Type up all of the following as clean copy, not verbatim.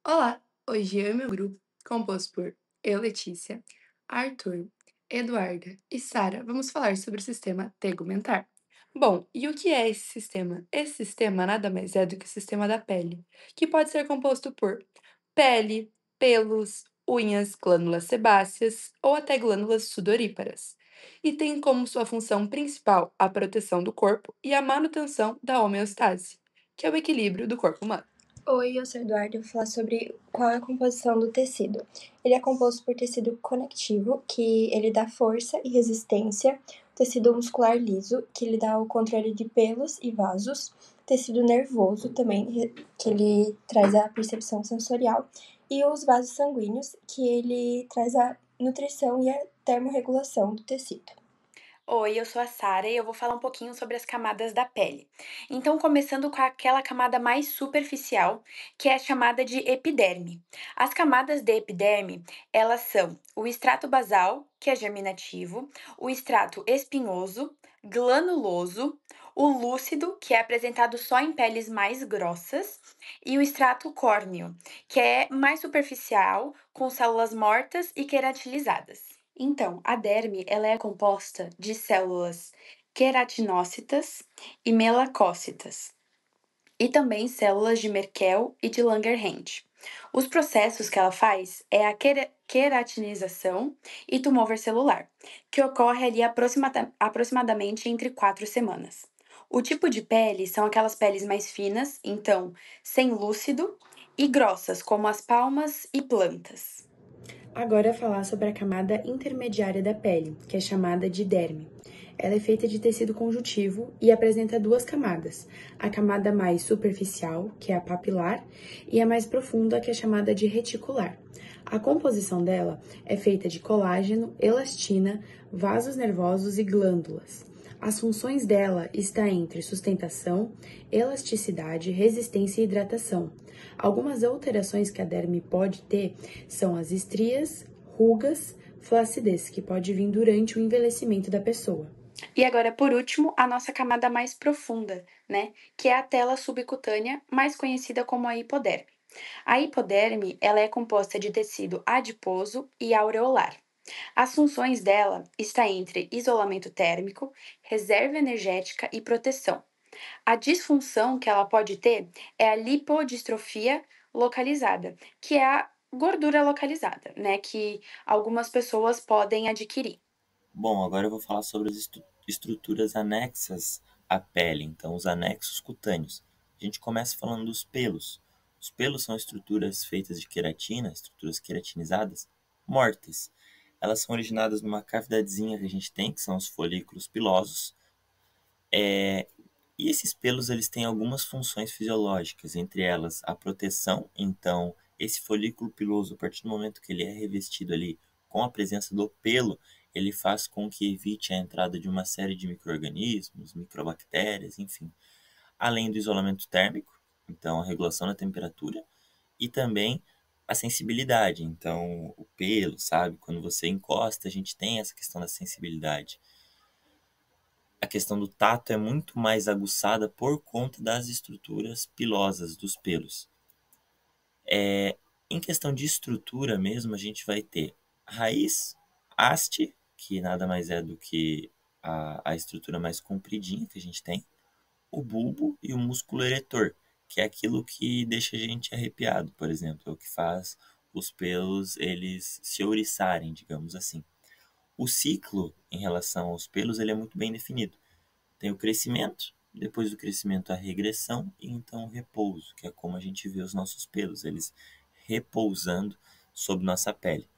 Olá! Hoje eu e meu grupo, composto por eu, Letícia, Arthur, Eduarda e Sara, vamos falar sobre o sistema tegumentar. Bom, e o que é esse sistema? Esse sistema nada mais é do que o sistema da pele, que pode ser composto por pele, pelos, unhas, glândulas sebáceas ou até glândulas sudoríparas. E tem como sua função principal a proteção do corpo e a manutenção da homeostase, que é o equilíbrio do corpo humano. Oi, eu sou a Eduardo e vou falar sobre qual é a composição do tecido. Ele é composto por tecido conectivo, que ele dá força e resistência, tecido muscular liso, que ele dá o controle de pelos e vasos, tecido nervoso também, que ele traz a percepção sensorial, e os vasos sanguíneos, que ele traz a nutrição e a termorregulação do tecido. Oi, eu sou a Sara e eu vou falar um pouquinho sobre as camadas da pele. Então, começando com aquela camada mais superficial, que é chamada de epiderme. As camadas de epiderme, elas são o extrato basal, que é germinativo, o extrato espinhoso, glanuloso, o lúcido, que é apresentado só em peles mais grossas, e o extrato córneo, que é mais superficial, com células mortas e queratinizadas. Então, a derme, ela é composta de células queratinócitas e melacócitas, e também células de Merkel e de Langerhans. Os processos que ela faz é a queratinização e tumor celular, que ocorre ali aproximadamente entre 4 semanas. O tipo de pele são aquelas peles mais finas, então sem lúcido, e grossas, como as palmas e plantas. Agora falar sobre a camada intermediária da pele, que é chamada de derme. Ela é feita de tecido conjuntivo e apresenta duas camadas: a camada mais superficial, que é a papilar, e a mais profunda, que é chamada de reticular. A composição dela é feita de colágeno, elastina, vasos nervosos e glândulas. As funções dela estão entre sustentação, elasticidade, resistência e hidratação. Algumas alterações que a derme pode ter são as estrias, rugas, flacidez, que pode vir durante o envelhecimento da pessoa. E agora, por último, a nossa camada mais profunda, né? Que é a tela subcutânea, mais conhecida como a hipoderme. A hipoderme, ela é composta de tecido adiposo e aureolar. As funções dela estão entre isolamento térmico, reserva energética e proteção. A disfunção que ela pode ter é a lipodistrofia localizada, que é a gordura localizada, né? Que algumas pessoas podem adquirir. Bom, agora eu vou falar sobre as estruturas anexas à pele, então os anexos cutâneos. A gente começa falando dos pelos. Os pelos são estruturas feitas de queratina, estruturas queratinizadas, mortas. Elas são originadas numa cavidadezinha que a gente tem, que são os folículos pilosos. E esses pelos eles têm algumas funções fisiológicas, entre elas a proteção. Então, esse folículo piloso, a partir do momento que ele é revestido ali com a presença do pelo, ele faz com que evite a entrada de uma série de micro-organismos, microbactérias, enfim. Além do isolamento térmico, então a regulação da temperatura, e também a sensibilidade. Então, o pelo, sabe? Quando você encosta, a gente tem essa questão da sensibilidade. A questão do tato é muito mais aguçada por conta das estruturas pilosas dos pelos. Em questão de estrutura mesmo, a gente vai ter a raiz, haste, que nada mais é do que a estrutura mais compridinha que a gente tem, o bulbo e o músculo eretor, que é aquilo que deixa a gente arrepiado, por exemplo, é o que faz os pelos eles se ouriçarem, digamos assim. O ciclo em relação aos pelos ele é muito bem definido. Tem o crescimento, depois do crescimento a regressão e então o repouso, que é como a gente vê os nossos pelos, eles repousando sobre nossa pele.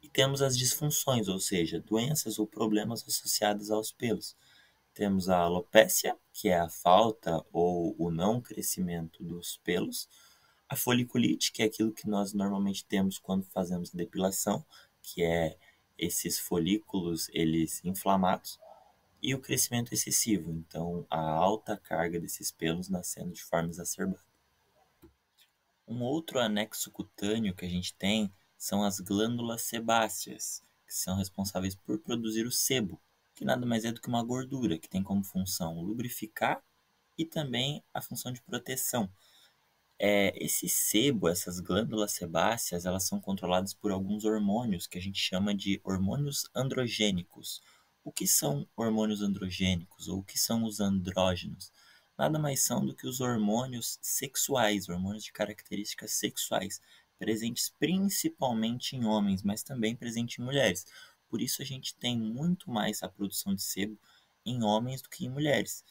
E temos as disfunções, ou seja, doenças ou problemas associados aos pelos. Temos a alopécia, que é a falta ou o não crescimento dos pelos. A foliculite, que é aquilo que nós normalmente temos quando fazemos depilação, que é esses folículos eles inflamados e o crescimento excessivo, então a alta carga desses pelos nascendo de forma exacerbada. Um outro anexo cutâneo que a gente tem são as glândulas sebáceas, que são responsáveis por produzir o sebo, que nada mais é do que uma gordura que tem como função lubrificar e também a função de proteção. Esse sebo, essas glândulas sebáceas, elas são controladas por alguns hormônios que a gente chama de hormônios androgênicos. O que são hormônios androgênicos ou o que são os andrógenos? Nada mais são do que os hormônios sexuais, hormônios de características sexuais, presentes principalmente em homens, mas também presentes em mulheres. Por isso a gente tem muito mais a produção de sebo em homens do que em mulheres.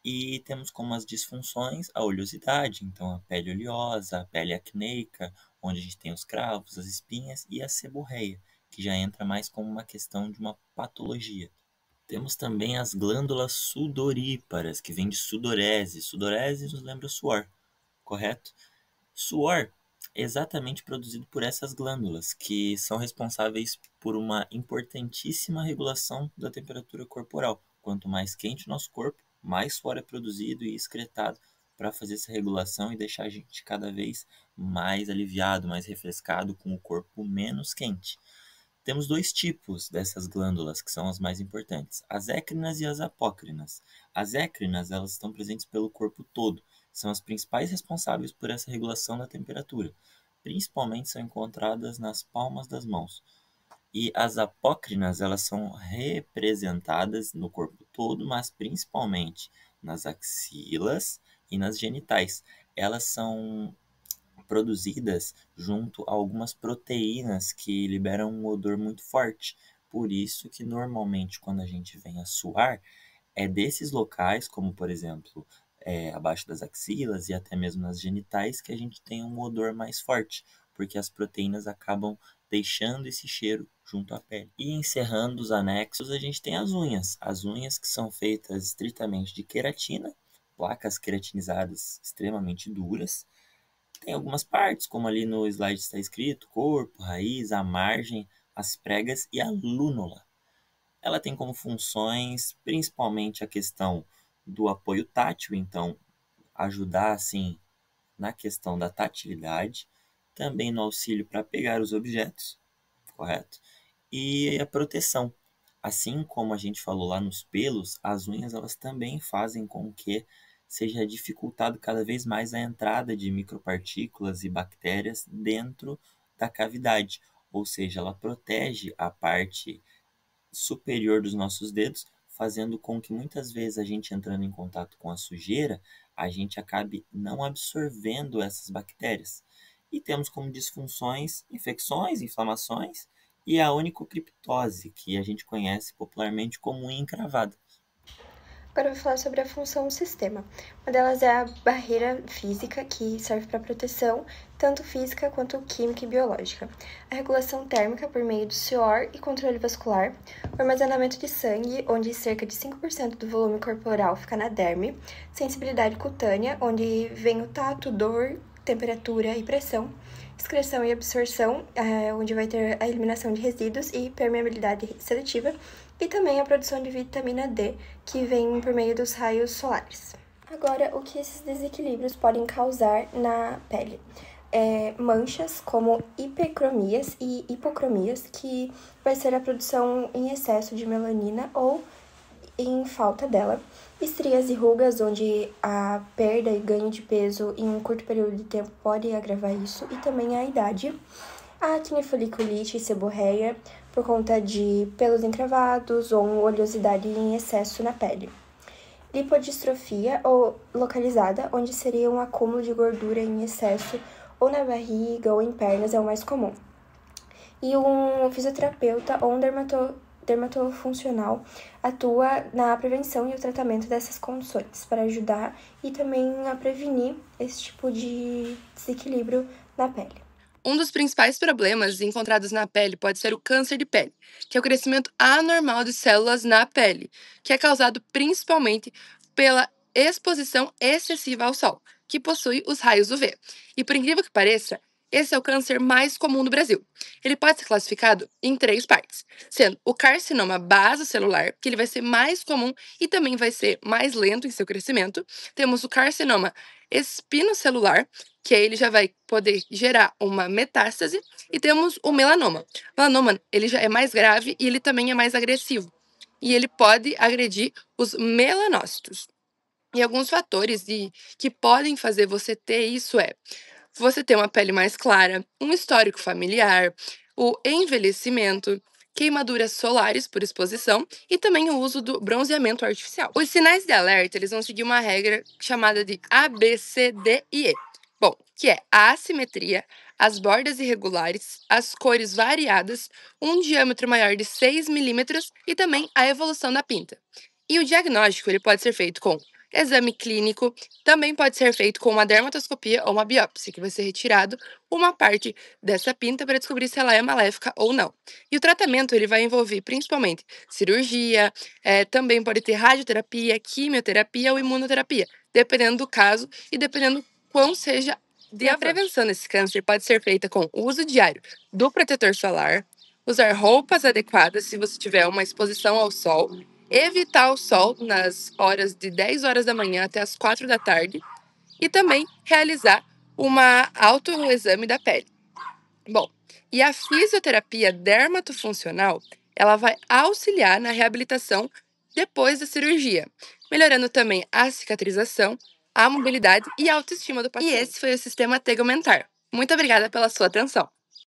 E temos como as disfunções a oleosidade, então a pele oleosa, a pele acneica, onde a gente tem os cravos, as espinhas, e a seborreia, que já entra mais como uma questão de uma patologia. Temos também as glândulas sudoríparas, que vêm de sudorese. Sudorese nos lembra suor, correto? Suor é exatamente produzido por essas glândulas, que são responsáveis por uma importantíssima regulação da temperatura corporal. Quanto mais quente o nosso corpo, mais suor é produzido e excretado para fazer essa regulação e deixar a gente cada vez mais aliviado, mais refrescado, com o corpo menos quente. Temos dois tipos dessas glândulas, que são as mais importantes, as écrinas e as apócrinas. As écrinas, elas estão presentes pelo corpo todo, são as principais responsáveis por essa regulação da temperatura. Principalmente são encontradas nas palmas das mãos. E as apócrinas, elas são representadas no corpo todo, mas principalmente nas axilas e nas genitais. Elas são produzidas junto a algumas proteínas que liberam um odor muito forte. Por isso que normalmente quando a gente vem a suar, é desses locais, como por exemplo, abaixo das axilas e até mesmo nas genitais, que a gente tem um odor mais forte, porque as proteínas acabam deixando esse cheiro junto à pele. E encerrando os anexos, a gente tem as unhas que são feitas estritamente de queratina, placas queratinizadas extremamente duras. Tem algumas partes, como ali no slide está escrito, corpo, raiz, a margem, as pregas e a lúnula. Ela tem como funções principalmente a questão do apoio tátil, então ajudar assim na questão da tatilidade, também no auxílio para pegar os objetos, correto? E a proteção. Assim como a gente falou lá nos pelos, as unhas elas também fazem com que seja dificultado cada vez mais a entrada de micropartículas e bactérias dentro da cavidade, ou seja, ela protege a parte superior dos nossos dedos, fazendo com que muitas vezes a gente entrando em contato com a sujeira, a gente acabe não absorvendo essas bactérias. E temos como disfunções, infecções, inflamações e a onicocriptose, que a gente conhece popularmente como unha encravada. Agora eu vou falar sobre a função do sistema. Uma delas é a barreira física, que serve para proteção, tanto física quanto química e biológica. A regulação térmica por meio do suor e controle vascular. O armazenamento de sangue, onde cerca de 5% do volume corporal fica na derme. Sensibilidade cutânea, onde vem o tato, dor, temperatura e pressão. Excreção e absorção, onde vai ter a eliminação de resíduos e permeabilidade seletiva. E também a produção de vitamina D, que vem por meio dos raios solares. Agora, o que esses desequilíbrios podem causar na pele? Manchas como hipercromias e hipocromias, que vai ser a produção em excesso de melanina ou em falta dela. Estrias e rugas, onde a perda e ganho de peso em um curto período de tempo pode agravar isso. E também a idade. A acne, foliculite e seborreia, por conta de pelos encravados ou oleosidade em excesso na pele. Lipodistrofia ou localizada, onde seria um acúmulo de gordura em excesso ou na barriga ou em pernas, é o mais comum. E um fisioterapeuta ou um dermatofuncional atua na prevenção e o tratamento dessas condições, para ajudar e também a prevenir esse tipo de desequilíbrio na pele. Um dos principais problemas encontrados na pele pode ser o câncer de pele, que é o crescimento anormal de células na pele, que é causado principalmente pela exposição excessiva ao sol, que possui os raios UV. E por incrível que pareça, esse é o câncer mais comum no Brasil. Ele pode ser classificado em 3 partes, sendo o carcinoma basocelular, que ele vai ser mais comum e também vai ser mais lento em seu crescimento. Temos o carcinoma espinocelular, que aí ele já vai poder gerar uma metástase, e temos o melanoma. O melanoma, ele já é mais grave e ele também é mais agressivo, e ele pode agredir os melanócitos. E alguns fatores que podem fazer você ter isso você ter uma pele mais clara, um histórico familiar, o envelhecimento, queimaduras solares por exposição e também o uso do bronzeamento artificial. Os sinais de alerta, eles vão seguir uma regra chamada de A, B, C, D e E. Bom, que é a assimetria, as bordas irregulares, as cores variadas, um diâmetro maior de 6 milímetros e também a evolução da pinta. E o diagnóstico ele pode ser feito com exame clínico, também pode ser feito com uma dermatoscopia ou uma biópsia, que vai ser retirado uma parte dessa pinta para descobrir se ela é maléfica ou não. E o tratamento ele vai envolver principalmente cirurgia, também pode ter radioterapia, quimioterapia ou imunoterapia, dependendo do caso e dependendo quão seja de a prevenção desse câncer pode ser feita com o uso diário do protetor solar, usar roupas adequadas se você tiver uma exposição ao sol, evitar o sol nas horas de 10 horas da manhã até as 4 da tarde e também realizar uma autoexame da pele. Bom, e a fisioterapia dermatofuncional, ela vai auxiliar na reabilitação depois da cirurgia, melhorando também a cicatrização, a mobilidade e a autoestima do paciente. E esse foi o sistema tegumentar. Muito obrigada pela sua atenção.